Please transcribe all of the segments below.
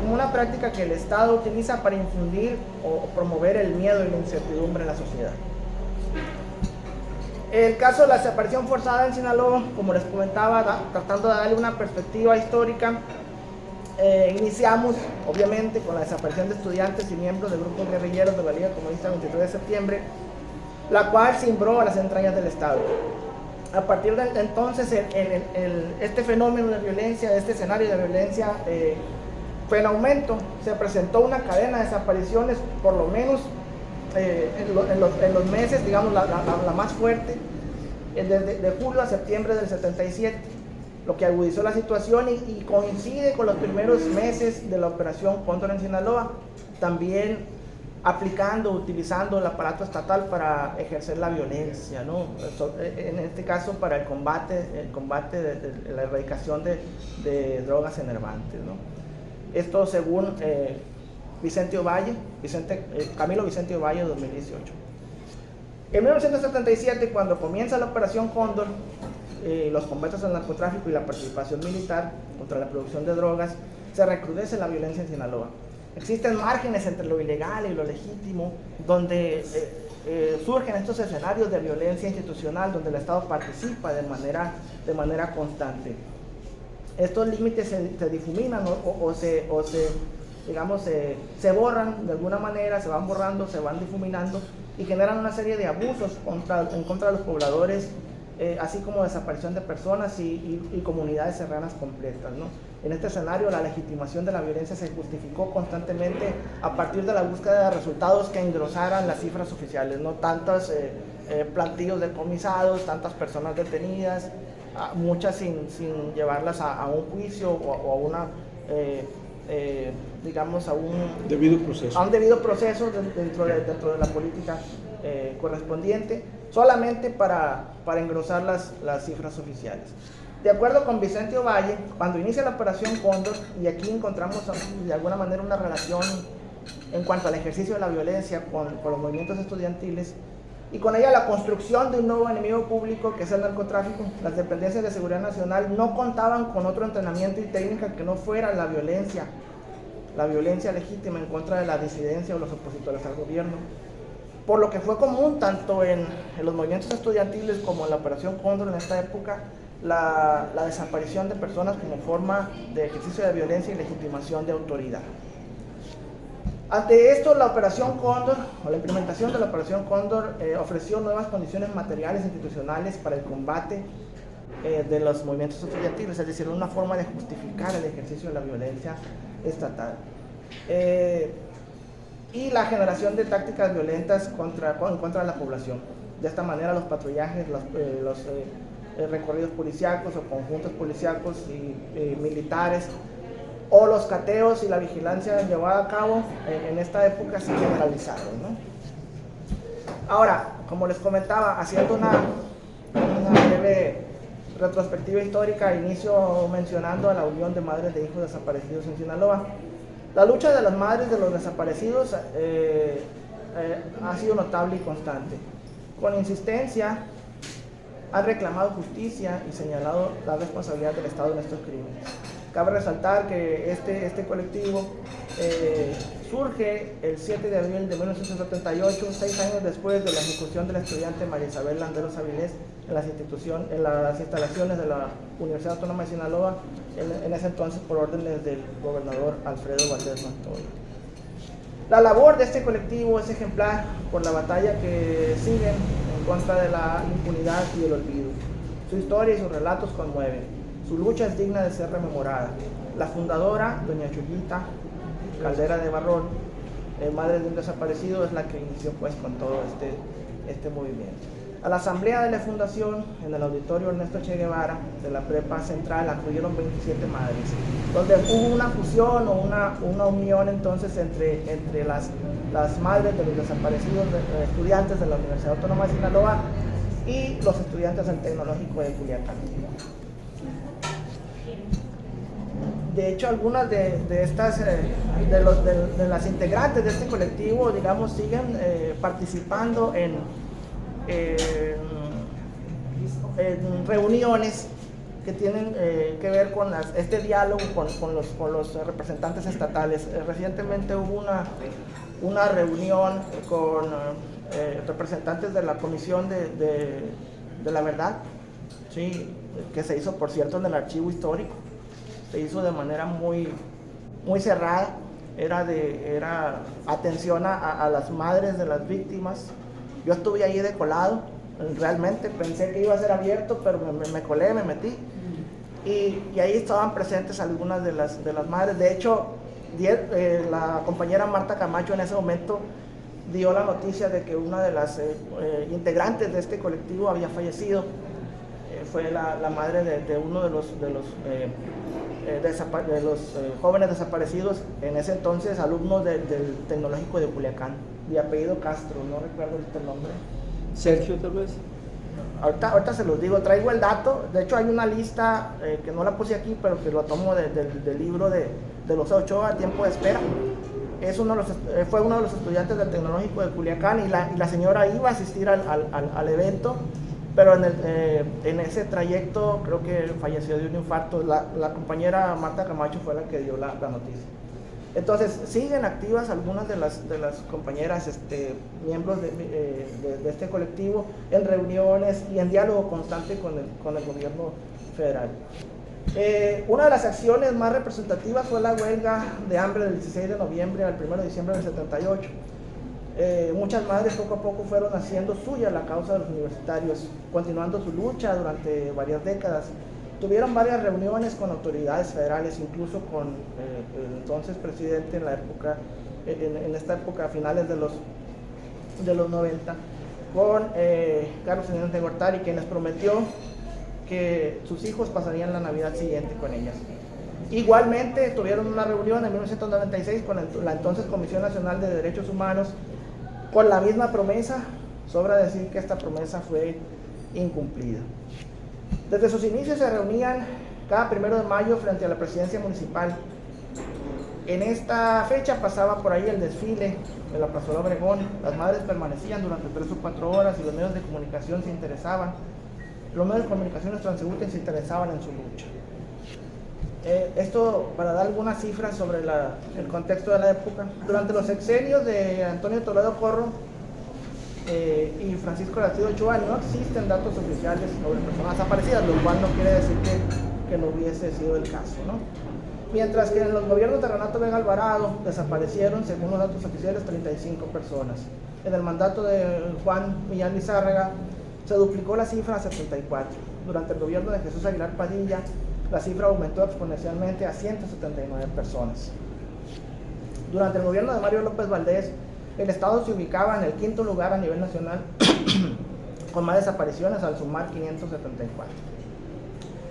como una práctica que el Estado utiliza para infundir o promover el miedo y la incertidumbre en la sociedad. El caso de la desaparición forzada en Sinaloa, como les comentaba, tratando de darle una perspectiva histórica, iniciamos obviamente con la desaparición de estudiantes y miembros de grupos guerrilleros de la Liga Comunista 23 de septiembre, la cual cimbró a las entrañas del Estado. A partir de entonces, este fenómeno de violencia, este escenario de violencia fue en aumento. Se presentó una cadena de desapariciones, por lo menos en los meses, digamos, la más fuerte, de julio a septiembre del 77, lo que agudizó la situación y coincide con los primeros meses de la operación Cóndor en Sinaloa, también utilizando el aparato estatal para ejercer la violencia, ¿no? En este caso para el combate de la erradicación de drogas enervantes, ¿no? Esto según Camilo Vicente Ovalle, 2018. En 1977, cuando comienza la operación Cóndor, los combates al narcotráfico y la participación militar contra la producción de drogas, se recrudece la violencia en Sinaloa. Existen márgenes entre lo ilegal y lo legítimo, donde surgen estos escenarios de violencia institucional, donde el Estado participa de manera constante. Estos límites se difuminan o se borran de alguna manera, se van borrando, se van difuminando y generan una serie de abusos en contra de los pobladores, así como desaparición de personas y comunidades serranas completas, ¿no? En este escenario, la legitimación de la violencia se justificó constantemente a partir de la búsqueda de resultados que engrosaran las cifras oficiales, no tantos plantillos decomisados, tantas personas detenidas, muchas sin llevarlas a un juicio o a una digamos a un debido proceso dentro de la política correspondiente, solamente para engrosar las cifras oficiales. De acuerdo con Vicente Ovalle, cuando inicia la operación Cóndor, y aquí encontramos de alguna manera una relación en cuanto al ejercicio de la violencia con los movimientos estudiantiles, y con ella la construcción de un nuevo enemigo público que es el narcotráfico, las dependencias de seguridad nacional no contaban con otro entrenamiento y técnica que no fuera la violencia legítima en contra de la disidencia o los opositores al gobierno. Por lo que fue común tanto en los movimientos estudiantiles como en la operación Cóndor en esta época, la desaparición de personas como forma de ejercicio de violencia y legitimación de autoridad. Ante esto, la operación Cóndor, o la implementación de la operación Cóndor, ofreció nuevas condiciones materiales e institucionales para el combate de los movimientos estudiantiles, es decir, una forma de justificar el ejercicio de la violencia estatal. Y la generación de tácticas violentas en contra de la población. De esta manera, los patrullajes, los recorridos policíacos o conjuntos policíacos y militares, o los cateos y la vigilancia llevada a cabo en esta época se generalizaron, ¿no? Ahora, como les comentaba, haciendo una breve retrospectiva histórica, inicio mencionando a la Unión de Madres de Hijos Desaparecidos en Sinaloa. La lucha de las madres de los desaparecidos ha sido notable y constante. Con insistencia han reclamado justicia y señalado la responsabilidad del Estado en estos crímenes. Cabe resaltar que este colectivo surge el 7 de abril de 1978, 6 años después de la ejecución de la estudiante María Isabel Landeros Avilés en las instalaciones de la Universidad Autónoma de Sinaloa, en ese entonces por órdenes del gobernador Alfredo Valdés Montoya. La labor de este colectivo es ejemplar por la batalla que siguen en contra de la impunidad y el olvido. Su historia y sus relatos conmueven. Su lucha es digna de ser rememorada. La fundadora, doña Chuyita Caldera de Barrón, madre de un desaparecido, es la que inició pues con todo este movimiento. A la asamblea de la fundación, en el auditorio Ernesto Che Guevara de la Prepa Central, acudieron 27 madres, donde hubo una fusión o una unión entonces entre las madres de los desaparecidos estudiantes de la Universidad Autónoma de Sinaloa y los estudiantes del Tecnológico de Culiacán. De hecho, algunas de las integrantes de este colectivo, digamos, siguen participando en reuniones que tienen que ver con este diálogo con los representantes estatales. Recientemente hubo una reunión con representantes de la Comisión de la Verdad, ¿sí? Que se hizo, por cierto, en el archivo histórico. Se hizo de manera muy cerrada. Era atención a las madres de las víctimas. Yo estuve ahí de colado, realmente pensé que iba a ser abierto, pero me colé, me metí. Y ahí estaban presentes algunas de las madres. De hecho, la compañera Marta Camacho en ese momento dio la noticia de que una de las integrantes de este colectivo había fallecido. Fue la madre de uno de los jóvenes desaparecidos, en ese entonces alumnos del Tecnológico de Culiacán, de apellido Castro, no recuerdo el nombre. Sergio, tal vez. Ahorita se los digo, traigo el dato. De hecho hay una lista que no la puse aquí, pero que lo tomo del libro de los Ochoa, Tiempo de Espera. Fue uno de los estudiantes del Tecnológico de Culiacán, y la señora iba a asistir al evento, pero en ese trayecto creo que falleció de un infarto. La compañera Marta Camacho fue la que dio la noticia. Entonces, siguen activas algunas de las compañeras miembros de este colectivo en reuniones y en diálogo constante con el gobierno federal. Una de las acciones más representativas fue la huelga de hambre del 16 de noviembre al 1 de diciembre del 78. Muchas madres poco a poco fueron haciendo suya la causa de los universitarios, continuando su lucha durante varias décadas. Tuvieron varias reuniones con autoridades federales, incluso con el entonces presidente en esta época, a finales de los 90, con Carlos Salinas de Gortari, quien les prometió que sus hijos pasarían la Navidad siguiente con ellas. Igualmente tuvieron una reunión en 1996 con la entonces Comisión Nacional de Derechos Humanos, con la misma promesa. Sobra decir que esta promesa fue incumplida. Desde sus inicios se reunían cada 1 de mayo frente a la presidencia municipal. En esta fecha pasaba por ahí el desfile de la Plazuela Obregón. Las madres permanecían durante 3 o 4 horas y los medios de comunicación se interesaban. Los medios de comunicación transeúntes se interesaban en su lucha. Esto para dar algunas cifras sobre el contexto de la época. Durante los sexenios de Antonio Toledo Corro y Francisco Lastido Ochoa no existen datos oficiales sobre personas desaparecidas, lo cual no quiere decir que no hubiese sido el caso, ¿no? Mientras que en los gobiernos de Renato Vega Alvarado desaparecieron, según los datos oficiales, 35 personas. En el mandato de Juan Millán Lizárraga se duplicó la cifra a 74. Durante el gobierno de Jesús Aguilar Padilla, la cifra aumentó exponencialmente a 179 personas. Durante el gobierno de Mario López Valdés, el estado se ubicaba en el 5º lugar a nivel nacional con más desapariciones, al sumar 574.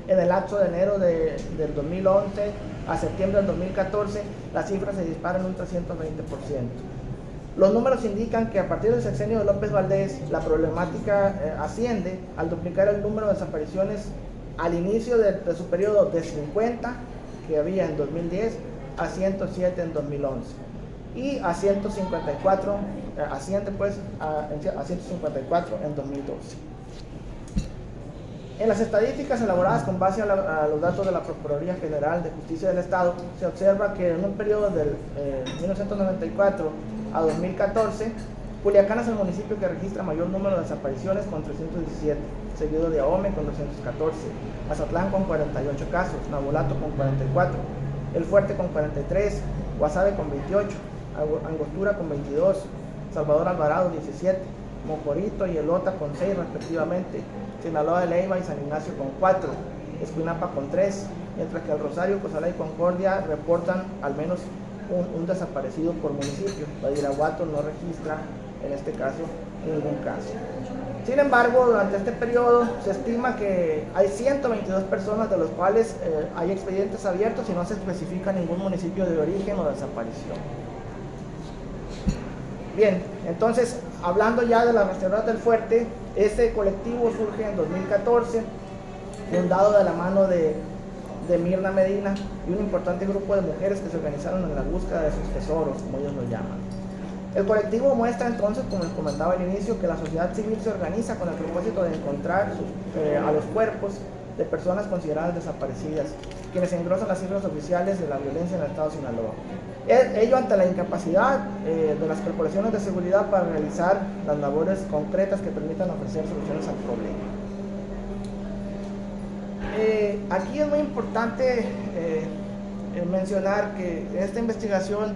En el lapso de enero del 2011 a septiembre del 2014, la cifra se dispara en un 320%. Los números indican que a partir del sexenio de López Valdés, la problemática asciende al duplicar el número de desapariciones al inicio de su periodo de 50 que había en 2010 a 107 en 2011 y a 154, asciende pues a 154 en 2012. En las estadísticas elaboradas con base a los datos de la Procuraduría General de Justicia del Estado, se observa que en un periodo del 1994 a 2014, Culiacán es el municipio que registra mayor número de desapariciones con 317, seguido de Ahome con 214, Mazatlán con 48 casos, Navolato con 44, El Fuerte con 43, Guasave con 28, Angostura con 22, Salvador Alvarado 17, Mocorito y Elota con 6 respectivamente, Sinaloa de Leyva y San Ignacio con 4, Escuinapa con 3, mientras que el Rosario, Cozalá y Concordia reportan al menos un desaparecido por municipio. Badiraguato no registra en este caso ningún caso. Sin embargo, durante este periodo se estima que hay 122 personas, de los cuales hay expedientes abiertos y no se especifica ningún municipio de origen o desaparición. Bien, entonces, hablando ya de las restauradoras del Fuerte, este colectivo surge en 2014, fundado de la mano de Mirna Medina y un importante grupo de mujeres que se organizaron en la búsqueda de sus tesoros, como ellos lo llaman. El colectivo muestra entonces, como les comentaba al inicio, que la sociedad civil se organiza con el propósito de encontrar a los cuerpos de personas consideradas desaparecidas, quienes engrosan las cifras oficiales de la violencia en el estado de Sinaloa. Ello ante la incapacidad de las corporaciones de seguridad para realizar las labores concretas que permitan ofrecer soluciones al problema. Aquí es muy importante mencionar que esta investigación,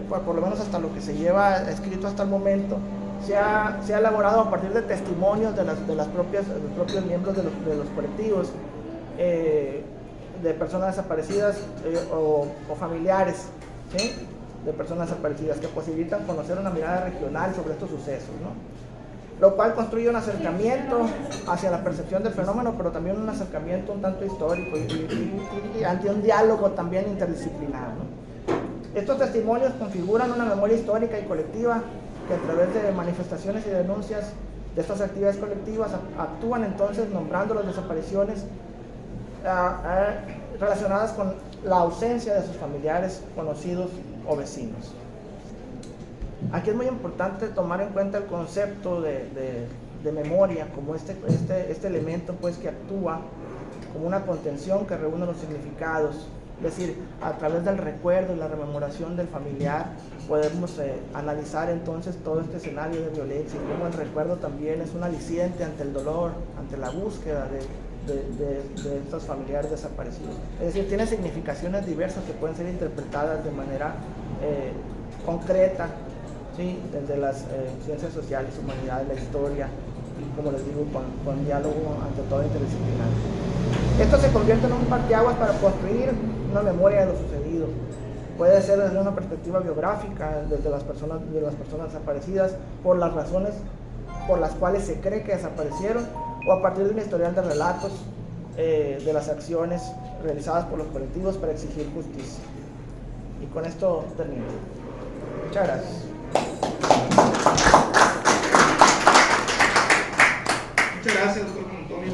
por lo menos hasta lo que se lleva escrito hasta el momento, se ha elaborado a partir de testimonios de los propios miembros de los colectivos, de personas desaparecidas o familiares, ¿sí?, de personas desaparecidas, que posibilitan conocer una mirada regional sobre estos sucesos, ¿no? Lo cual construye un acercamiento hacia la percepción del fenómeno, pero también un acercamiento un tanto histórico y ante un diálogo también interdisciplinar, ¿no? Estos testimonios configuran una memoria histórica y colectiva que a través de manifestaciones y denuncias de estas actividades colectivas actúan entonces nombrando las desapariciones relacionadas con la ausencia de sus familiares, conocidos o vecinos. Aquí es muy importante tomar en cuenta el concepto de memoria como este elemento, pues, que actúa como una contención que reúne los significados. Es decir, a través del recuerdo y la rememoración del familiar podemos analizar entonces todo este escenario de violencia y cómo el recuerdo también es un aliciente ante el dolor, ante la búsqueda de estos familiares desaparecidos. Es decir, tiene significaciones diversas que pueden ser interpretadas de manera concreta, ¿sí?, desde las ciencias sociales, humanidades, la historia, y como les digo, con diálogo ante todo interdisciplinario. Esto se convierte en un parteaguas para construir una memoria de lo sucedido. Puede ser desde una perspectiva biográfica, desde las personas desaparecidas, por las razones por las cuales se cree que desaparecieron, o a partir de un historial de relatos de las acciones realizadas por los colectivos para exigir justicia. Y con esto termino. Muchas gracias. Muchas gracias, doctor Juan Antonio.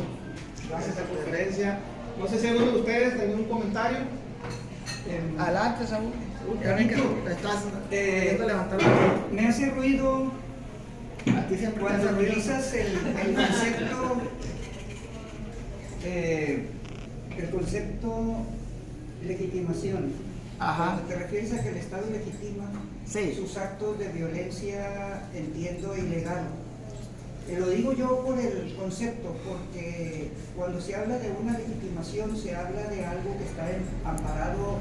Gracias a la conferencia. No sé si alguno de ustedes tiene un comentario. Adelante, Saúl. Estás levantar Me hace ruido cuando utilizas el concepto legitimación. Ajá. Cuando te refieres a que el Estado legitima, sí, sus actos de violencia, entiendo, ilegal. Lo digo yo por el concepto, porque cuando se habla de una legitimación, se habla de algo que está amparado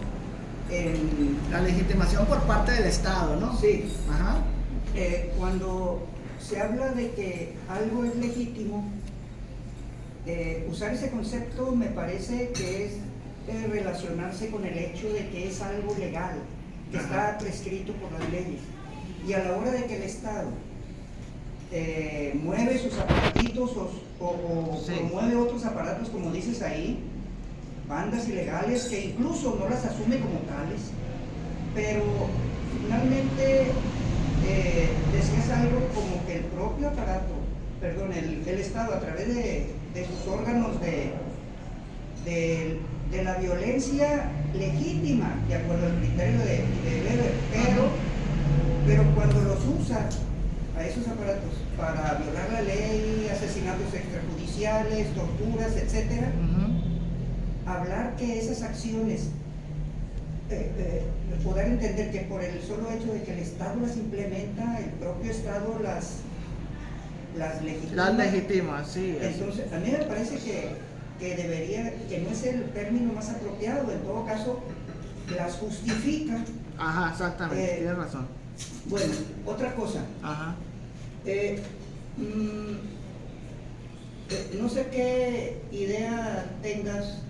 en... La legitimación por parte del Estado, ¿no? Sí. Ajá. Cuando se habla de que algo es legítimo, usar ese concepto me parece que es relacionarse con el hecho de que es algo legal, que está prescrito por las leyes. Y a la hora de que el Estado mueve sus aparatitos o sí, promueve otros aparatos, como dices ahí, bandas ilegales que incluso no las asume como tales, pero finalmente decías algo como que el propio aparato, perdón, el Estado a través de sus órganos de la violencia legítima, de acuerdo al criterio de Weber, pero cuando los usa a esos aparatos para violar la ley, asesinatos extrajudiciales, torturas, etc., hablar que esas acciones, poder entender que por el solo hecho de que el Estado las implementa, el propio Estado las legitima. Las legitima, sí. Entonces, a mí me parece que no es el término más apropiado, en todo caso, las justifica. Ajá, exactamente, tienes razón. Bueno, otra cosa. Ajá. No sé qué idea tengas,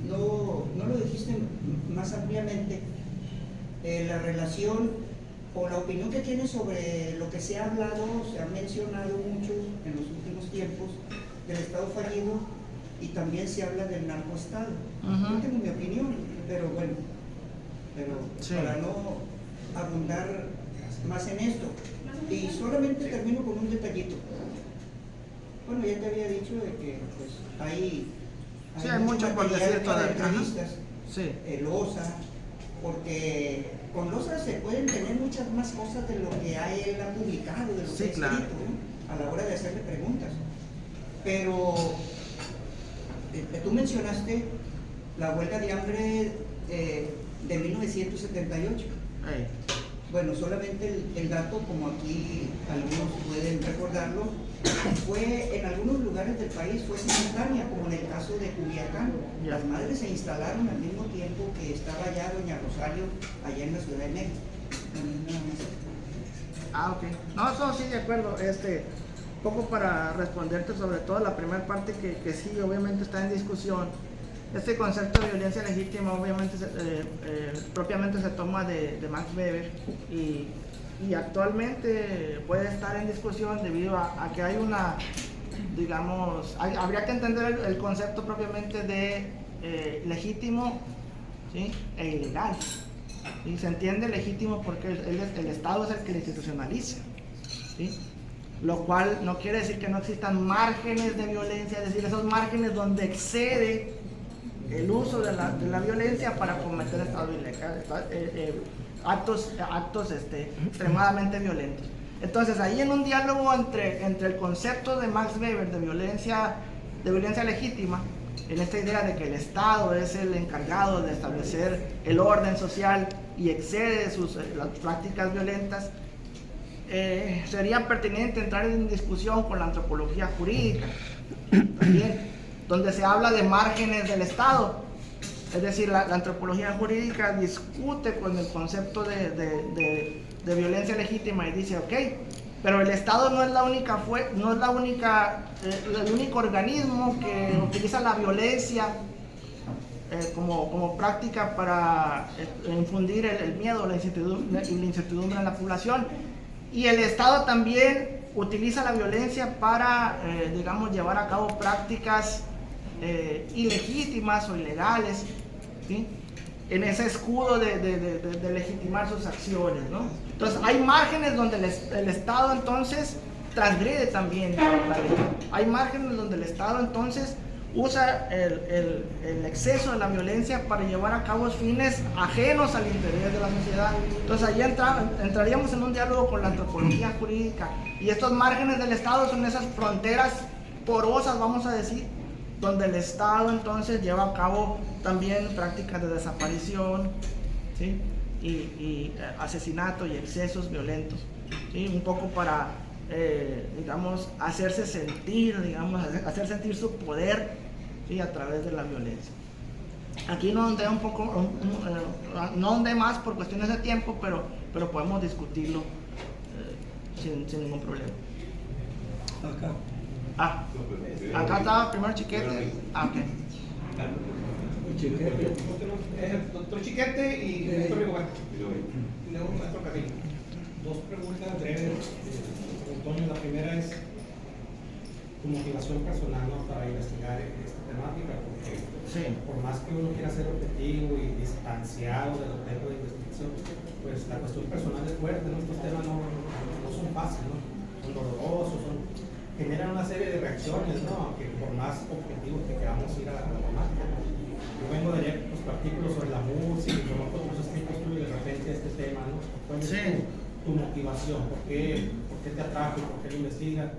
no lo dijiste más ampliamente, la relación o la opinión que tienes sobre lo que se ha hablado, se ha mencionado mucho en los últimos tiempos del Estado fallido, y también se habla del narcoestado. Yo tengo mi opinión, pero bueno, sí, para no abundar más en esto. Y solamente termino con un detallito. Bueno, ya te había dicho de que pues hay mucho por decir todavía. entrevistas, Sí. Loza, porque con Loza se pueden tener muchas más cosas de lo que él ha publicado, de lo que ha escrito, ¿no?, a la hora de hacerle preguntas. Pero Tú mencionaste la huelga de hambre de 1978. Ey. Bueno, solamente el dato, como aquí algunos pueden recordarlo, fue en algunos lugares del país fue simultánea, como en el caso de Culiacán. Ya. Las madres se instalaron al mismo tiempo que estaba ya Doña Rosario allá en la Ciudad de México. Nada más. Ah, ok. No, eso sí, de acuerdo. Poco para responderte sobre todo la primera parte que sí, obviamente está en discusión. Este concepto de violencia legítima, obviamente, propiamente se toma de Max Weber y actualmente puede estar en discusión debido a que hay una, digamos, habría que entender el concepto propiamente de legítimo, ¿sí? E ilegal. Y se entiende legítimo porque el Estado es el que lo institucionaliza, ¿sí? Lo cual no quiere decir que no existan márgenes de violencia, es decir, esos márgenes donde excede el uso de la violencia para cometer actos extremadamente violentos. Entonces, ahí en un diálogo entre el concepto de Max Weber de violencia legítima, en esta idea de que el Estado es el encargado de establecer el orden social y excede las prácticas violentas, sería pertinente entrar en discusión con la antropología jurídica también, donde se habla de márgenes del Estado. Es decir, la antropología jurídica discute con el concepto de violencia legítima y dice, ok, pero el Estado no es el único organismo que utiliza la violencia como práctica para infundir el miedo, la incertidumbre en la población. Y el Estado también utiliza la violencia para, digamos, llevar a cabo prácticas ilegítimas o ilegales, ¿sí? En ese escudo de legitimar sus acciones, ¿no? Entonces hay márgenes donde el Estado entonces transgrede también la ley. Hay márgenes donde el Estado entonces usa el exceso de la violencia para llevar a cabo fines ajenos al interés de la sociedad. Entonces ahí entraríamos en un diálogo con la antropología jurídica, y estos márgenes del Estado son esas fronteras porosas, vamos a decir, donde el Estado entonces lleva a cabo también prácticas de desaparición, ¿sí? y asesinato y excesos violentos, ¿sí? Un poco para, digamos, hacer sentir su poder, ¿sí? A través de la violencia. Aquí no ondea un poco, no ondea más por cuestiones de tiempo, pero podemos discutirlo sin ningún problema. Acá estaba primero Chiquete. Ok. Doctor Chiquete y Doctor Rigoberto. Y luego Maestro Carrillo. Dos preguntas breves, Antonio. La primera es tu motivación personal, ¿no?, para investigar esta temática, porque Sí. por más que uno quiera ser objetivo y distanciado del objeto de investigación, pues la cuestión personal es fuerte, ¿no? Estos temas no son fáciles, ¿no? Son dolorosos, generan una serie de reacciones, ¿no? Aunque por más objetivos que queramos ir a la temática. Yo vengo de leer artículos sobre la música y conozco otros escritos tuyos de repente este tema, ¿no? ¿Cuál es tu motivación? ¿Por qué te atrajo? ¿Por qué lo investigas?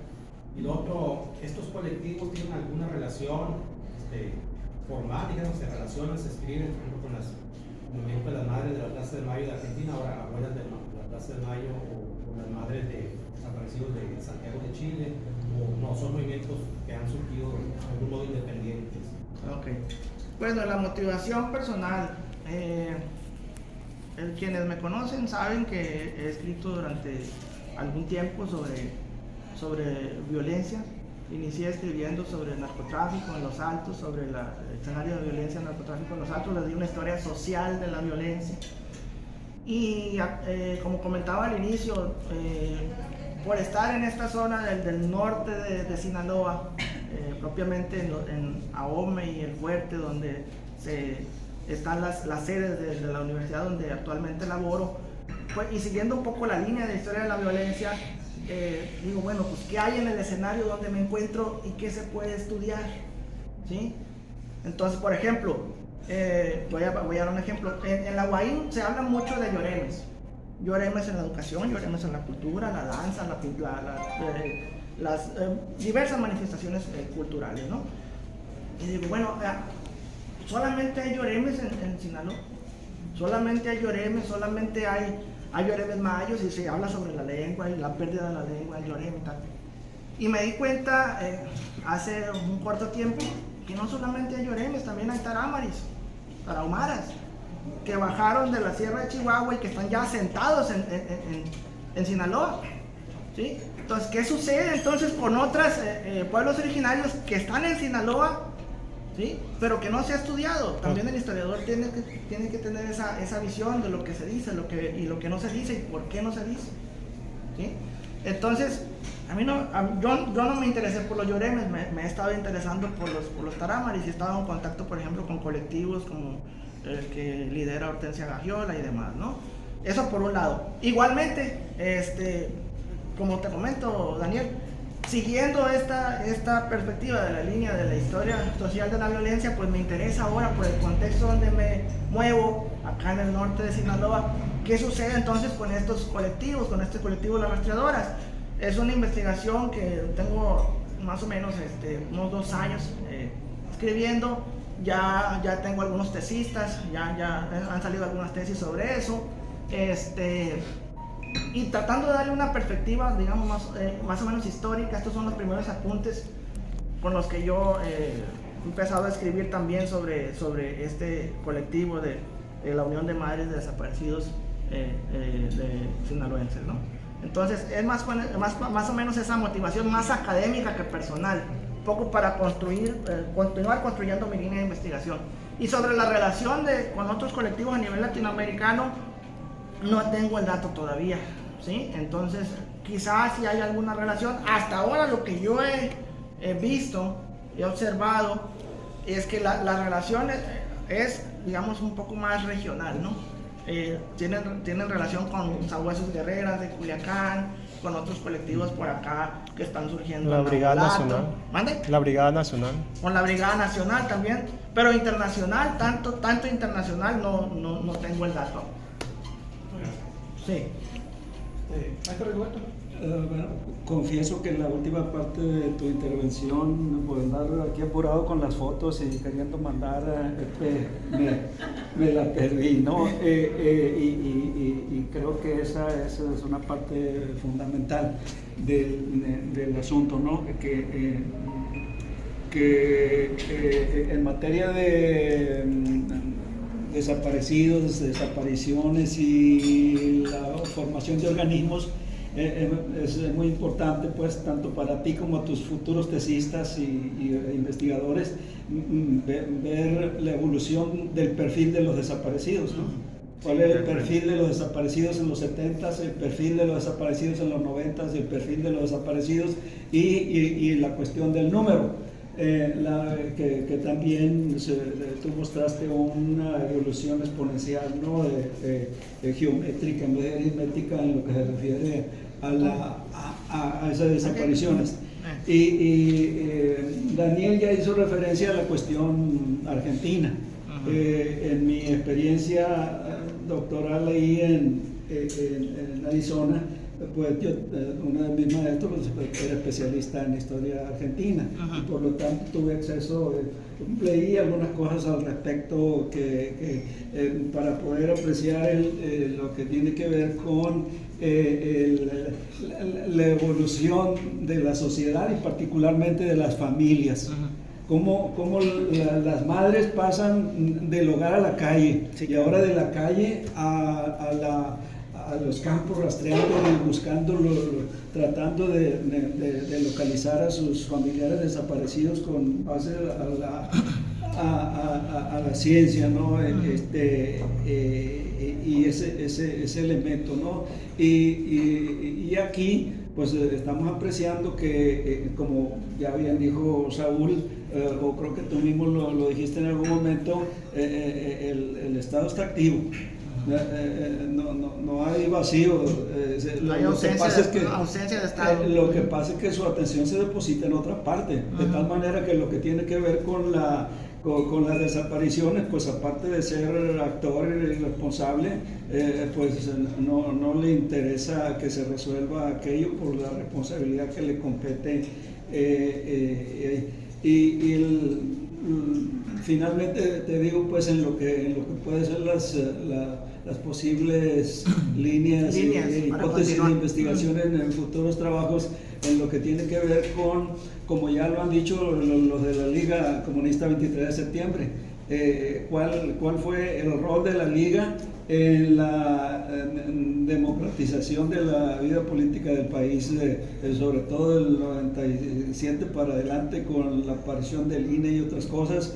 Y lo otro, ¿estos colectivos tienen alguna relación formal, digamos, se relacionan, se escriben, por ejemplo, con el movimiento de las madres de la Plaza de Mayo de Argentina, ahora abuelas de la Plaza de Mayo, o las madres de desaparecidos de Santiago de Chile, o no, son movimientos que han surgido de algún modo independientes? Ok. Bueno, la motivación personal. Quienes me conocen saben que he escrito durante algún tiempo sobre violencia. Inicié escribiendo sobre el narcotráfico en Los Altos, sobre el escenario de violencia del narcotráfico en Los Altos. Les di una historia social de la violencia. Y como comentaba al inicio, por estar en esta zona del norte de Sinaloa, propiamente en Ahome y El Fuerte, donde están las sedes de la universidad donde actualmente laboro, pues, y siguiendo un poco la línea de historia de la violencia, digo, bueno, pues qué hay en el escenario donde me encuentro y qué se puede estudiar, ¿sí? Entonces, por ejemplo, voy a dar un ejemplo. En la UAIN se habla mucho de lloremes. Lloremes en la educación, lloremes en la cultura, la danza, las diversas manifestaciones culturales, ¿no? Y digo, bueno, solamente hay lloremes en Sinaloa, solamente hay lloremes, solamente hay lloremes mayos y se habla sobre la lengua y la pérdida de la lengua, el lloreme y tal. Y me di cuenta hace un corto tiempo que no solamente hay lloremes, también hay tarámaris, tarahumaras, que bajaron de la Sierra de Chihuahua y que están ya asentados en Sinaloa, ¿sí? Entonces, ¿qué sucede entonces con otros pueblos originarios que están en Sinaloa, ¿sí? Pero que no se ha estudiado? También el historiador tiene que tener esa visión de lo que se dice y lo que no se dice y por qué no se dice, ¿sí? Entonces, yo no me interesé por los lloremes, me he estado interesando por los tarámaris y he estado en contacto, por ejemplo, con colectivos como el que lidera Hortensia Gagiola y demás, ¿no? Eso por un lado. Igualmente, como te comento, Daniel, siguiendo esta perspectiva de la línea de la historia social de la violencia, pues me interesa ahora por el contexto donde me muevo, acá en el norte de Sinaloa, qué sucede entonces con estos colectivos, con este colectivo de las rastreadoras. Es una investigación que tengo más o menos unos 2 años escribiendo. Ya tengo algunos tesistas, ya han salido algunas tesis sobre eso, y tratando de darle una perspectiva, digamos, más o menos histórica. Estos son los primeros apuntes con los que yo he empezado a escribir también sobre este colectivo de la Unión de Madres de Desaparecidos de sinaloenses, ¿no? Entonces es más o menos esa motivación más académica que personal, un poco para continuar construyendo mi línea de investigación. Y sobre la relación con otros colectivos a nivel latinoamericano, no tengo el dato todavía, ¿sí? Entonces quizás si hay alguna relación. Hasta ahora lo que yo he visto, he observado, es que la relación es, digamos, un poco más regional, ¿no? Tienen relación con Sabuesos Guerreras de Culiacán, con otros colectivos por acá que están surgiendo. La Brigada Nacional. ¿Mande? La Brigada Nacional. Con la Brigada Nacional también, pero internacional, tanto internacional no tengo el dato. Sí. Maestro Rigoberto. Bueno, confieso que en la última parte de tu intervención, por andar aquí apurado con las fotos y queriendo mandar, me la perdí, ¿no? Y creo que esa es una parte fundamental del asunto, ¿no? Que en materia de desaparecidos, desapariciones y la formación de organismos, es muy importante, pues, tanto para ti como tus futuros tesistas y investigadores, ver la evolución del perfil de los desaparecidos, ¿no? ¿Cuál es el perfil de los desaparecidos en los 70s, el perfil de los desaparecidos en los 90s, el perfil de los desaparecidos y la cuestión del número? Que también tú mostraste una evolución exponencial, ¿no? Geométrica en vez de aritmética en lo que se refiere a esas desapariciones. Y Daniel ya hizo referencia a la cuestión argentina. En mi experiencia doctoral ahí en Arizona, pues yo, uno de mis maestros, era especialista en historia argentina, y por lo tanto tuve acceso, leí algunas cosas al respecto para poder apreciar lo que tiene que ver con la evolución de la sociedad y particularmente de las familias. Cómo las madres pasan del hogar a la calle, sí, y ahora de la calle a los campos, rastreando y buscando, tratando de localizar a sus familiares desaparecidos con base a la ciencia, ¿no? Y ese elemento, ¿no? Y aquí, pues, estamos apreciando que, como ya bien dijo Saúl, o creo que tú mismo lo dijiste en algún momento, el Estado está activo. No hay vacío. No hay ausencia de Estado. Lo que pasa es que su atención se deposita en otra parte, de tal manera que lo que tiene que ver con las desapariciones, pues aparte de ser actor y responsable, pues no le interesa que se resuelva aquello por la responsabilidad que le compete. finalmente te digo, pues en lo que puede ser las posibles líneas y para hipótesis de continuar. investigación en futuros trabajos, en lo que tiene que ver con, como ya lo han dicho los de la Liga Comunista 23 de septiembre, cuál fue el rol de la Liga en la democratización de la vida política del país, sobre todo del 97 para adelante, con la aparición del INE y otras cosas.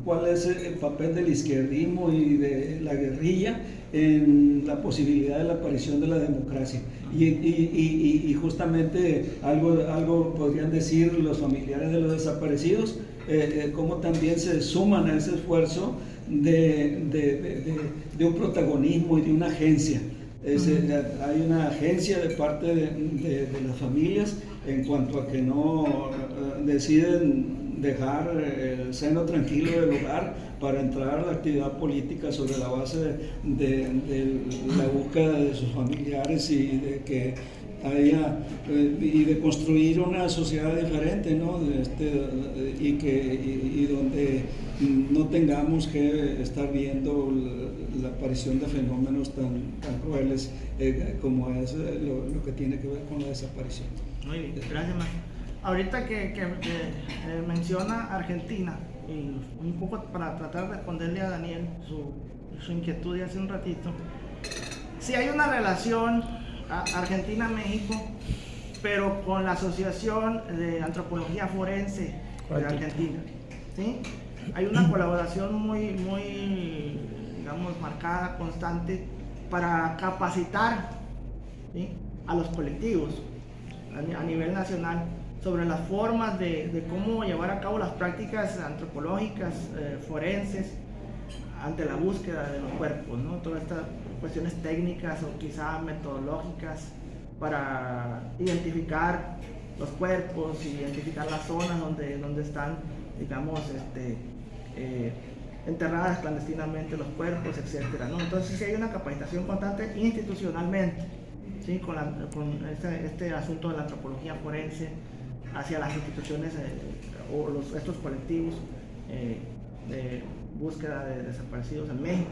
¿Cuál es el papel del izquierdismo y de la guerrilla en la posibilidad de la aparición de la democracia? Y justamente algo podrían decir los familiares de los desaparecidos, cómo también se suman a ese esfuerzo de un protagonismo y de una agencia. Hay una agencia de parte de las familias en cuanto a que no deciden dejar el seno tranquilo del hogar para entrar a la actividad política sobre la base de la búsqueda de sus familiares y de que haya y de construir una sociedad diferente, ¿no? Y donde no tengamos que estar viendo la aparición de fenómenos tan crueles como es lo que tiene que ver con la desaparición. Muy bien, gracias, Max. Ahorita que menciona Argentina, y un poco para tratar de responderle a Daniel su inquietud de hace un ratito, sí hay una relación Argentina-México, pero con la Asociación de Antropología Forense de Argentina, ¿sí? Hay una colaboración muy, digamos, marcada, constante, para capacitar, ¿sí?, a los colectivos a nivel nacional sobre las formas de cómo llevar a cabo las prácticas antropológicas, forenses, ante la búsqueda de los cuerpos, ¿no? Todas estas cuestiones técnicas o quizá metodológicas para identificar los cuerpos, identificar las zonas donde están, digamos, enterradas clandestinamente los cuerpos, etcétera, ¿no? Entonces sí hay una capacitación constante institucionalmente, ¿sí?, con este asunto de la antropología forense hacia las instituciones o estos colectivos de búsqueda de desaparecidos en México.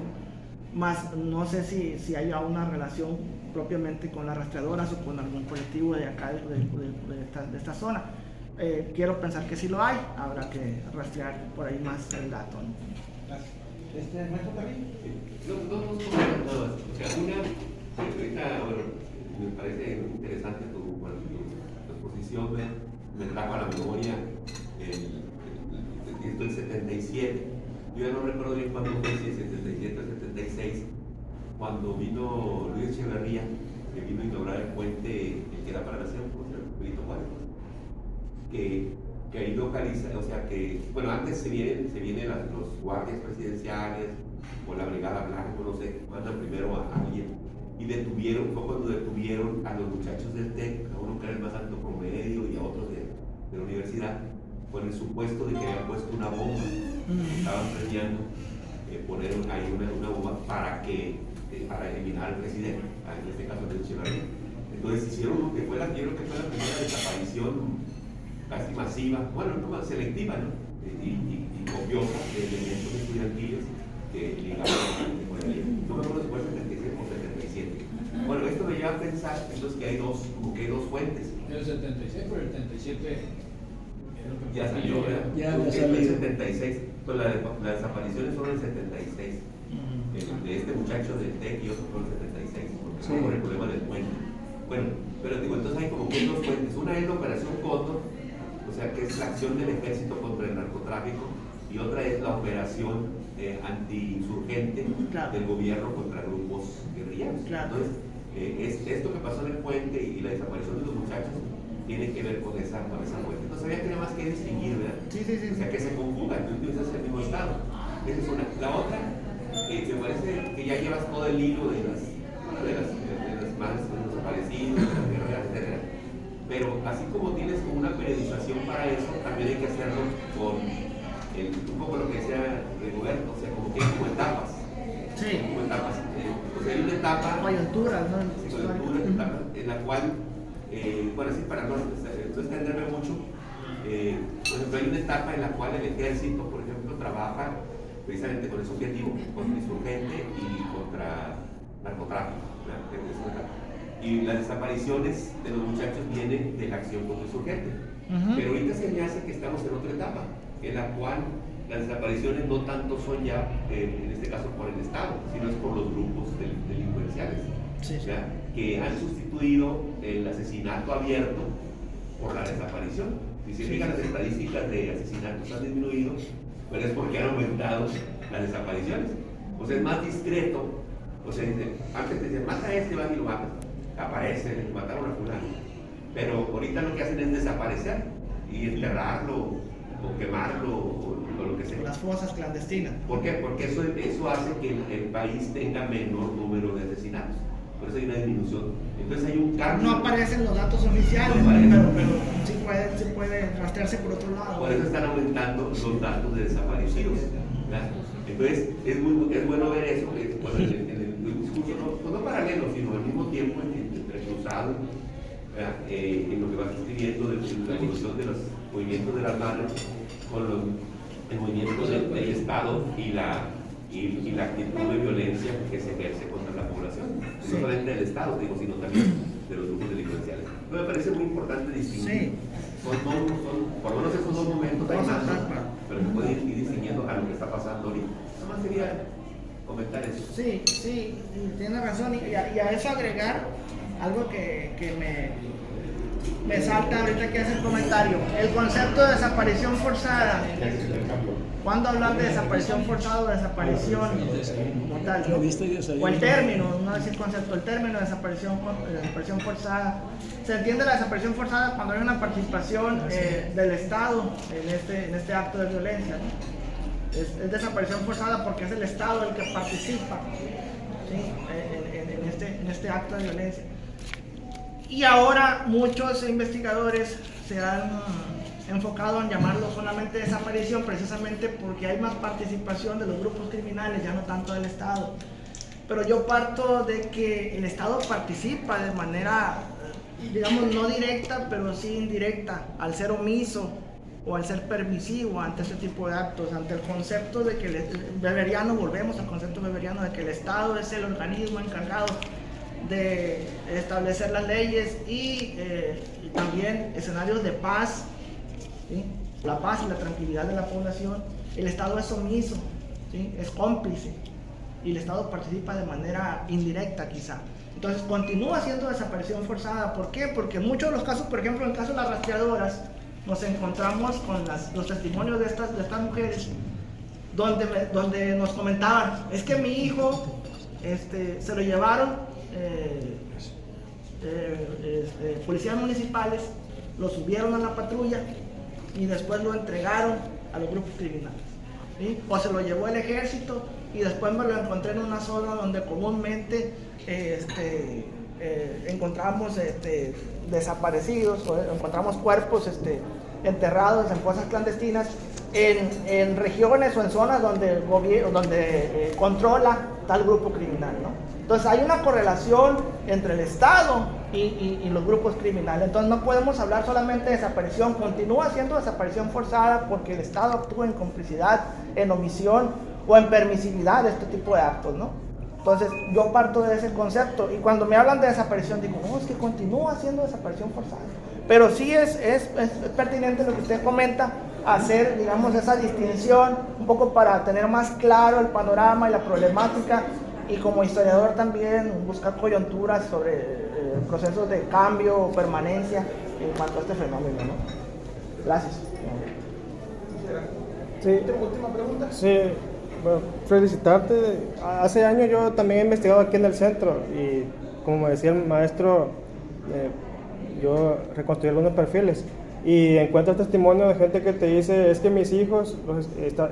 Más no sé si hay una relación propiamente con las rastreadoras o con algún colectivo de acá de esta zona. Quiero pensar que sí lo hay, habrá que rastrear por ahí más el dato, ¿no? Gracias. ¿Maestro también? Dos cosas. O sea, una, ahorita, bueno, me parece interesante tu exposición, me trajo a la memoria el 77. Yo ya no recuerdo bien cuándo fue, si 77 o 76, cuando vino Luis Echeverría, que vino a inaugurar el puente que era para la nación, Benito Juárez, que ahí localiza, o sea que, bueno, antes se vienen los guardias presidenciales o la brigada blanca, no sé, mandan primero a alguien y fue cuando detuvieron a los muchachos del TEC, a uno que era el más alto promedio y a otros de la universidad, con el supuesto de que habían puesto una bomba. Estaban planeando poner ahí una bomba para eliminar al presidente, en este caso de Echeverría. Entonces hicieron lo que fue la primera desaparición casi masiva, bueno, no más selectiva, ¿no? Y copiosa de elementos estudiantiles que ligaban no me acuerdo si fue 76 o 77. Bueno, esto me lleva a pensar entonces que hay dos fuentes. El 76, pero el 77 ya salió, ¿verdad? Ya el salió. 76, pues las desapariciones fueron el 76. De este muchacho del TEC y otro fue el 76, porque fue por el problema del puente. Bueno, pero digo, entonces hay como que dos fuentes. Una es la Operación Cóndor, o sea, que es la acción del ejército contra el narcotráfico, y otra es la operación antiinsurgente del gobierno contra grupos guerrilleros. Entonces, esto que pasó en el puente y la desaparición de los muchachos tiene que ver con esa fuente. Entonces había que nada más que distinguir, ¿verdad? Sí. O sea, que se conjugan, entonces es el mismo estado. Esa es una. La otra, me parece que ya llevas todo el hilo de las madres de los desaparecidos, de las guerreras, etc. Pero así como tienes como una periodización para eso, también hay que hacerlo con un poco lo que decía Roberto, o sea, como que hay como etapas. Sí. Como etapas. O sea, hay una etapa. Coyunturas, ¿no? Coyunturas, etapa en la cual, bueno, así para no extenderme mucho, Por ejemplo, hay una etapa en la cual el ejército, por ejemplo, trabaja precisamente con ese objetivo, contra insurgente y contra narcotráfico. Y las desapariciones de los muchachos vienen de la acción contra insurgente. Pero ahorita se me hace que estamos en otra etapa, en la cual las desapariciones no tanto son ya, en este caso por el Estado, sino es por los grupos delincuenciales, que han sustituido el asesinato abierto por la desaparición. Si se fijan, las estadísticas de asesinatos han disminuido, pero es porque han aumentado las desapariciones. O sea, es más discreto. O sea, antes decían, mata a este, van y lo matan. Aparece, mataron a fulano. Pero ahorita lo que hacen es desaparecer y enterrarlo o quemarlo o lo que sea. Las fosas clandestinas. ¿Por qué? Porque eso hace que el país tenga menor número de asesinatos. Por eso hay una disminución. Entonces hay un cambio. No aparecen los datos oficiales, No aparecen. pero sí puede rastrearse por otro lado. Por eso están aumentando los datos de desaparecidos, ¿verdad? Entonces es bueno ver eso, en el discurso no paralelo, sino al mismo tiempo entrecruzado, en lo que vas escribiendo de la evolución de los movimientos de las manos con el movimiento del Estado y la actitud de violencia que se ejerce contra la población, no solamente del Estado, sino también de los grupos delincuenciales. Me parece muy importante distinguir. Por lo menos esos dos momentos, pero se puede ir distinguiendo a lo que está pasando ahorita. Nada más quería comentar eso. Sí, tiene razón. Y a eso agregar algo que me salta ahorita que hace el comentario. El concepto de desaparición forzada. ¿Cuándo hablar de desaparición forzada o desaparición como tal? O el término, no decir concepto, el término de desaparición forzada. Se entiende la desaparición forzada cuando hay una participación del Estado en este acto de violencia, ¿no? Es desaparición forzada porque es el Estado el que participa, ¿sí? en este acto de violencia. Y ahora muchos investigadores se han enfocado en llamarlo solamente desaparición, precisamente porque hay más participación de los grupos criminales, ya no tanto del Estado. Pero yo parto de que el Estado participa de manera, digamos, no directa, pero sí indirecta, al ser omiso o al ser permisivo ante este tipo de actos, ante el concepto de que volvemos al concepto weberiano de que el Estado es el organismo encargado de establecer las leyes y también escenarios de paz, ¿sí? La paz y la tranquilidad de la población. El Estado es omiso, ¿sí? Es cómplice y el Estado participa de manera indirecta quizá. Entonces continúa siendo desaparición forzada. ¿Por qué? Porque en muchos de los casos, por ejemplo en el caso de las rastreadoras, nos encontramos con los testimonios de estas mujeres donde nos comentaban, es que mi hijo se lo llevaron policías municipales, lo subieron a la patrulla y después lo entregaron a los grupos criminales, ¿sí? O se lo llevó el ejército y después me lo encontré en una zona donde comúnmente encontramos desaparecidos o encontramos cuerpos enterrados en fosas clandestinas en regiones o en zonas donde controla tal grupo criminal, ¿no? Entonces hay una correlación entre el Estado y los grupos criminales. Entonces no podemos hablar solamente de desaparición, continúa siendo desaparición forzada porque el Estado actúa en complicidad, en omisión o en permisividad de este tipo de actos, ¿no? Entonces yo parto de ese concepto y cuando me hablan de desaparición digo, no, es que continúa siendo desaparición forzada. Pero sí es pertinente lo que usted comenta, hacer, digamos, esa distinción un poco para tener más claro el panorama y la problemática y como historiador también buscar coyunturas sobre procesos de cambio o permanencia en cuanto a este fenómeno, ¿no? Gracias. Sí. Última pregunta. Sí, bueno, felicitarte. Hace años yo también he investigado aquí en el centro y como me decía el maestro, yo reconstruí algunos perfiles y encuentras testimonio de gente que te dice, es que mis hijos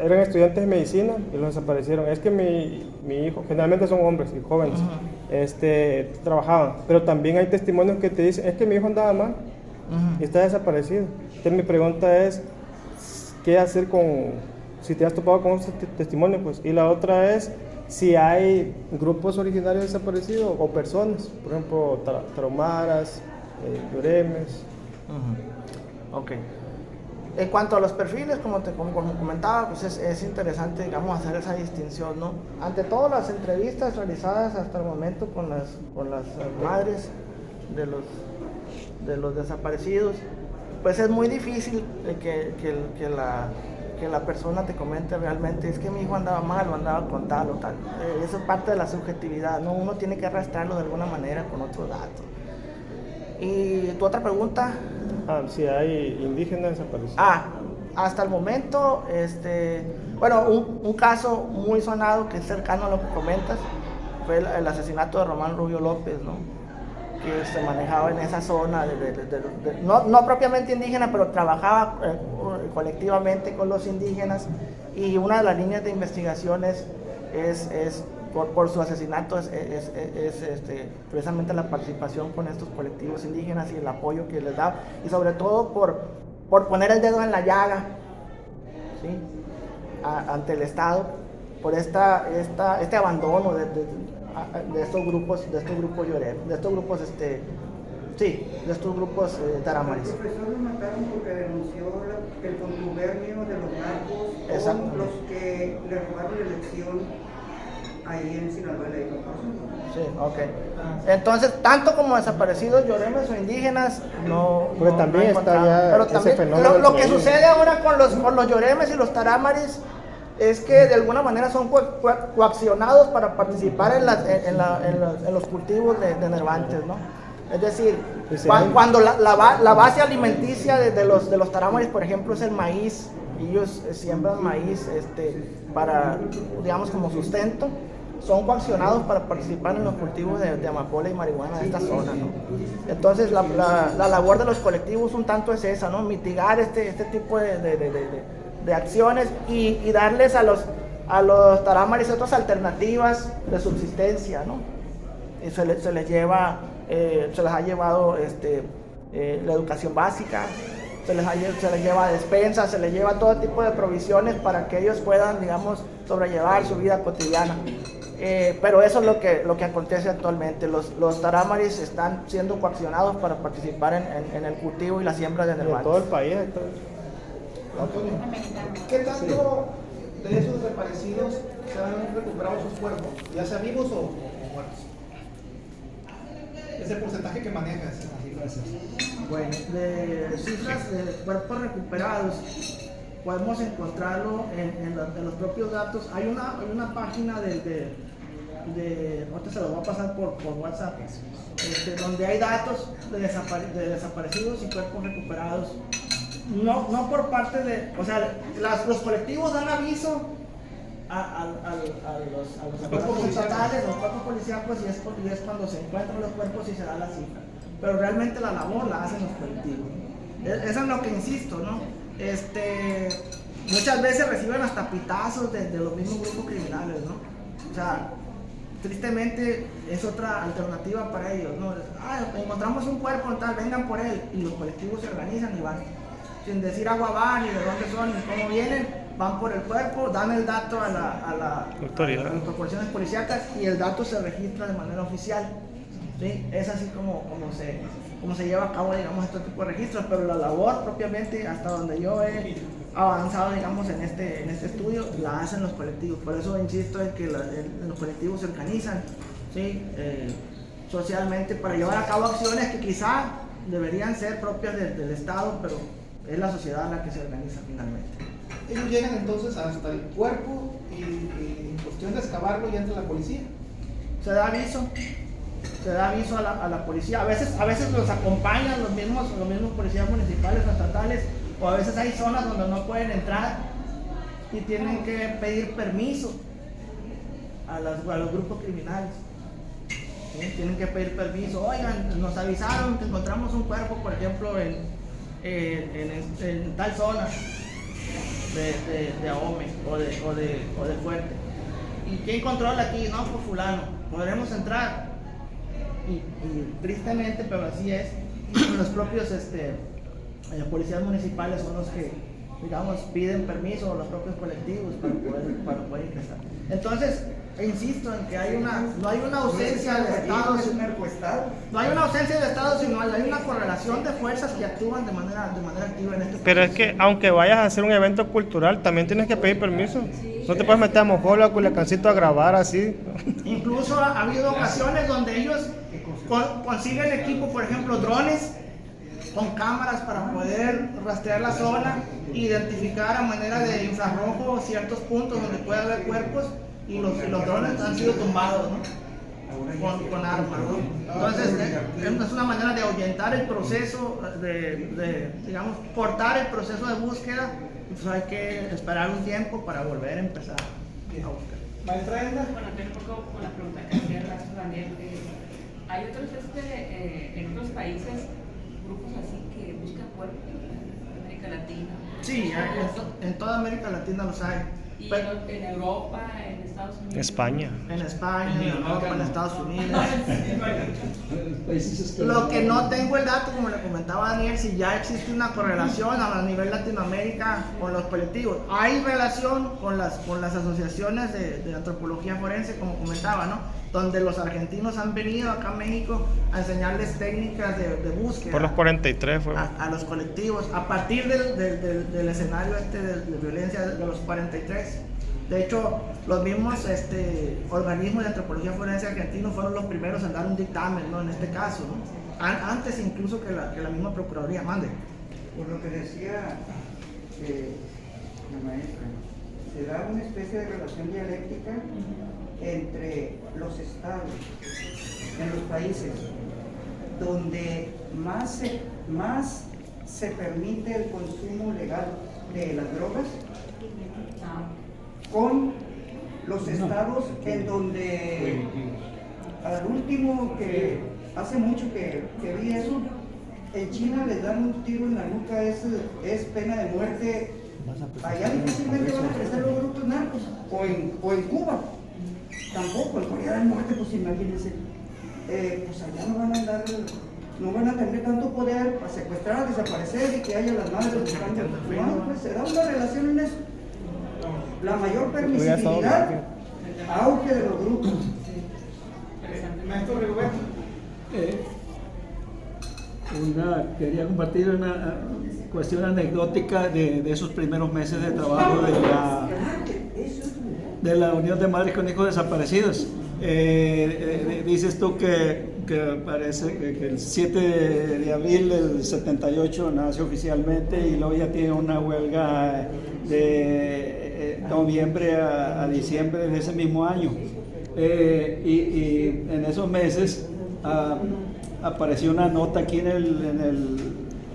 eran estudiantes de medicina y los desaparecieron, es que mi hijo, generalmente son hombres y jóvenes, trabajaban, pero también hay testimonios que te dicen, es que mi hijo andaba mal y está desaparecido. Entonces mi pregunta es, ¿qué hacer si te has topado con estos testimonios? Pues? Y la otra es, si hay grupos originarios desaparecidos o personas, por ejemplo, tarahumaras, yuremes. Ok. En cuanto a los perfiles, como comentaba, pues es interesante, digamos, hacer esa distinción, ¿no? Ante todo, las entrevistas realizadas hasta el momento con las madres de los desaparecidos, pues es muy difícil que la persona te comente realmente, es que mi hijo andaba mal o andaba con tal o tal. Eso es parte de la subjetividad, ¿no? Uno tiene que arrastrarlo de alguna manera con otros datos. ¿Y tu otra pregunta? Si hay indígenas desaparecidos. Hasta el momento, bueno, un caso muy sonado que es cercano a lo que comentas fue el asesinato de Román Rubio López, ¿no? Que se manejaba en esa zona, no propiamente indígena, pero trabajaba colectivamente con los indígenas, y una de las líneas de investigaciones es por su asesinato es precisamente la participación con estos colectivos indígenas y el apoyo que les da, y sobre todo por poner el dedo en la llaga, ¿sí? Ante el Estado, por este abandono de estos grupos taramaris. El profesor lo mataron porque denunció el contubernio de los narcos con los que le robaron la elección ahí en Sinaloa. Sí, ok. Entonces, tanto como desaparecidos lloremes o indígenas, no. Porque también está ya pero ese también fenómeno lo que sucede ahora con los lloremes y los taramaris es que de alguna manera son coaccionados para participar en los cultivos de nervantes, ¿no? Es decir, cuando la base alimenticia de los taramaris, por ejemplo, es el maíz, ellos siembran maíz para, digamos, como sustento, son coaccionados para participar en los cultivos de amapola y marihuana de esta zona, ¿no? Entonces la labor de los colectivos un tanto es esa, ¿no? Mitigar este tipo de acciones y darles a los taramaris otras alternativas de subsistencia, ¿no? Y se les ha llevado la educación básica, se les lleva despensa, se les lleva todo tipo de provisiones para que ellos puedan, digamos, sobrellevar su vida cotidiana. Pero eso es lo que acontece actualmente. Los taramaris están siendo coaccionados para participar en el cultivo y la siembra de nervantes. En todo el país. Antonio, ¿qué tanto de esos desaparecidos se han recuperado sus cuerpos, ya sea vivos o muertos? Ese porcentaje que manejas. Así, gracias. Bueno, de cifras de cuerpos recuperados, podemos encontrarlo en los propios datos. Hay una página ahorita se lo voy a pasar por WhatsApp, donde hay datos de desaparecidos y cuerpos recuperados. No por parte o sea, los colectivos dan aviso a los cuerpos estatales, los cuerpos policíacos, y es cuando se encuentran los cuerpos y se da la cifra. Pero realmente la labor la hacen los colectivos. Eso es lo que insisto, ¿no? Muchas veces reciben hasta pitazos de los mismos grupos criminales, ¿no? O sea, tristemente es otra alternativa para ellos, ¿no? Encontramos un cuerpo, tal, vengan por él, y los colectivos se organizan y van, sin decir agua van, ni de dónde son, ni cómo vienen, van por el cuerpo, dan el dato a las corporaciones policíacas y el dato se registra de manera oficial, ¿sí? Es así como se lleva a cabo, digamos, este tipo de registros, pero la labor propiamente, hasta donde yo he avanzado, digamos, en este estudio, la hacen los colectivos. Por eso insisto en que los colectivos se organizan, ¿sí? Socialmente para llevar a cabo acciones que quizá deberían ser propias del Estado, pero es la sociedad la que se organiza finalmente. Ellos llegan entonces hasta el cuerpo y en cuestión de excavarlo ya entra la policía. Se da aviso a la policía. A veces los acompañan los mismos policías municipales o estatales, o a veces hay zonas donde no pueden entrar y tienen que pedir permiso a los grupos criminales. ¿Sí? Tienen que pedir permiso. Oigan, nos avisaron que encontramos un cuerpo, por ejemplo, en tal zona de Ahome o de Fuerte. ¿Y quién controla aquí? No, pues fulano. ¿Podremos entrar? Y tristemente, pero así es, los propios policías municipales son los que digamos, piden permiso a los propios colectivos para poder ingresar. Entonces, insisto en que no hay una ausencia de Estado, Es un narcoestado. no hay una ausencia de Estado, sino hay una correlación de fuerzas que actúan de manera activa en este Pero país. es que aunque vayas a hacer un evento cultural, también tienes que pedir permiso. No te puedes meter a Mojola o Culiacancito a grabar así. Incluso ha habido ocasiones donde ellos consiguen equipo, por ejemplo, drones con cámaras para poder rastrear la zona, identificar a manera de infrarrojo ciertos puntos donde puede haber cuerpos y los drones han sido tumbados, ¿no? Con armas, ¿no? Entonces es una manera de ahuyentar el proceso, digamos, cortar el proceso de búsqueda. Entonces hay que esperar un tiempo para volver a empezar a buscar. Maestra Edna. Bueno, tengo un poco con la pregunta que hacía el maestro Daniel. ¿Hay otros, en otros países, grupos así que buscan cuerpos en América Latina? Sí, en toda América Latina los hay. ¿Y Pero- en Europa, en Estados Unidos? España. en España, en Europa, en Estados Unidos. Países Lo que no tengo el dato, como le comentaba Daniel, si ya existe una correlación a nivel Latinoamérica con los colectivos. Hay relación con las asociaciones de antropología forense, como comentaba, ¿no? Donde los argentinos han venido acá a México a enseñarles técnicas de búsqueda. Por los 43 fue. A los colectivos, a partir del escenario de violencia de los 43. De hecho, los mismos organismos de antropología forense argentinos fueron los primeros en dar un dictamen, ¿no? En este caso, ¿no? Antes incluso que la misma Procuraduría mande. Por lo que decía la maestra, se da una especie de relación dialéctica entre los estados en los países donde más se permite el consumo legal de las drogas con los estados en donde al último que hace mucho que vi eso, en China les dan un tiro en la nuca, es pena de muerte. Allá difícilmente van a crecer los grupos narcos, o en Cuba tampoco, en Corea del Norte, pues imagínense, pues allá no van a andar, no van a tener tanto poder para secuestrar, desaparecer y que haya las madres buscando. No, pues se da una relación en eso. La mayor permisibilidad, auge de los grupos. Maestro Rigoberto. Quería compartir una cuestión anecdótica de esos primeros meses de trabajo de la Unión de Madres con Hijos Desaparecidos. Dices tú que parece que el 7 de abril del 78 nace oficialmente y luego ya tiene una huelga de noviembre a diciembre de ese mismo año. Y en esos meses apareció una nota aquí en el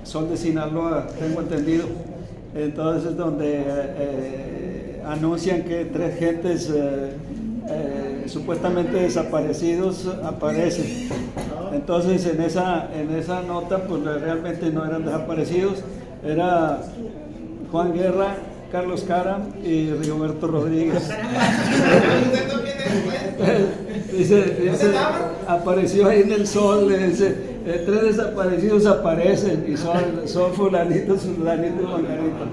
Sol de Sinaloa, tengo entendido, entonces donde anuncian que 3 gentes supuestamente desaparecidos aparecen. Entonces en esa nota pues realmente no eran desaparecidos, era Juan Guerra, Carlos Cara y Rigoberto Rodríguez. Dice, apareció ahí en el Sol, dice, 3 desaparecidos aparecen y son fulanito, fulanito, fulanito.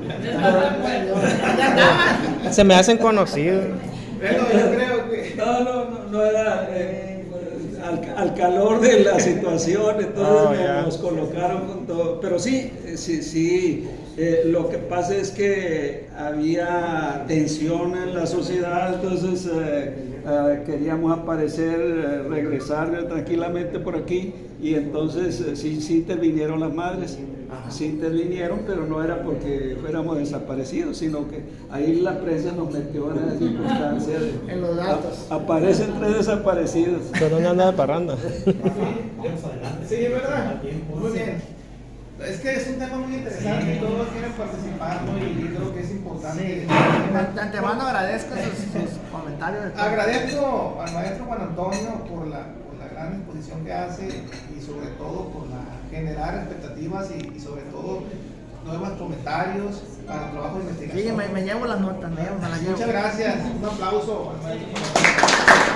Se me hacen conocidos. Bueno, yo creo que. No era al calor de la situación, entonces ya. nos colocaron con todo. Pero sí, lo que pasa es que había tensión en la sociedad, entonces queríamos aparecer, regresar tranquilamente por aquí, y entonces sí intervinieron las madres. Sí intervinieron, pero no era porque fuéramos desaparecidos, sino que ahí la prensa nos metió en la circunstancia de En los datos. Aparecen 3 desaparecidos. Pero no anda de parranda. Sí, ¿verdad? Muy bien. Es que es un tema muy interesante y todos quieren participar, ¿no? Y creo que es importante. De antemano agradezco sus comentarios. Agradezco al maestro Juan Antonio por la gran exposición que hace y sobre todo por generar expectativas y sobre todo nuevos comentarios para el trabajo de investigación. Sí, me llevo las notas, me las llevo. Muchas gracias. Un aplauso al maestro Juan Antonio.